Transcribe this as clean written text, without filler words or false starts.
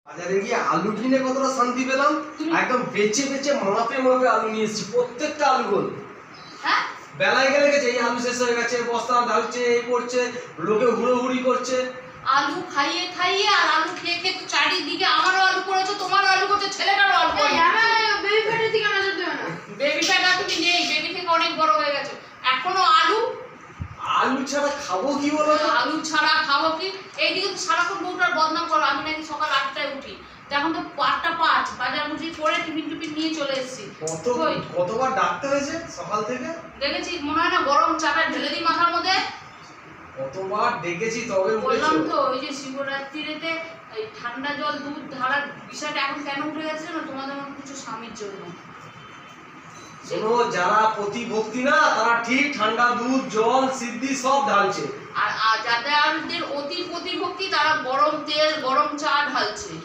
বাজারে গিয়ে আলু কিনে কতটা শান্তি পেলাম। একদম বেচে বেচে মাপে মাপে আলু নিয়ে এসেছি, প্রত্যেকটা আলু গোল। হ্যাঁ বেলায় গেলে গেছে এই আলু শেষ হয়ে গেছে, বস্তা ঢালছে, এই করছে, লোকে হুড়োহুড়ি করছে। আলু খাইয়ে খাইয়ে আর আলু খেয়ে খেয়ে তো চারিদিকে আমারও আলু করেছো, তোমারও আলু করছে, ছেলেটারও আলু করেছে। বেবি ফ্যাটের দিকে নজর দেবে না। বেবি ফ্যাট আর তুমি নেই, বেবি থেকে অনেক বড় হয়ে গেছো, এখনো আলু। আলু ছাড়া খাবো কি বলো তো? আলু ছাড়া খাবো কি? এইদিকে তো সারাক্ষণ বউটার বদনাম করো। আমি নাকি সকাল 8টায় উঠি, এখন তো 8টা 5 বাজার বুঝি করে টিফিন টিফিন নিয়ে চলে এসেছি। কতবার ডাকতে হয়েছে সকাল থেকে? দেখেছি মনে হয় না গরম চাটা ঢেলে দিই মাথার মধ্যে। কতবার ডেকেছি তবে বললাম তো ওই যে শিবরাত্রিতে এই ঠান্ডা জল দুধ ঢালার বিষয়টা এখন কেন উঠে গেছে না, তোমাদের মনে কিছু স্বামীর জন্য। শোনো, যারা প্রতিভক্তি না তারা ঠিক ঠান্ডা দুধ জল সিদ্ধি সব ঢালছে, আর যাদের অতি প্রতিভক্তি তারা গরম তেল গরম চা ঢালছে।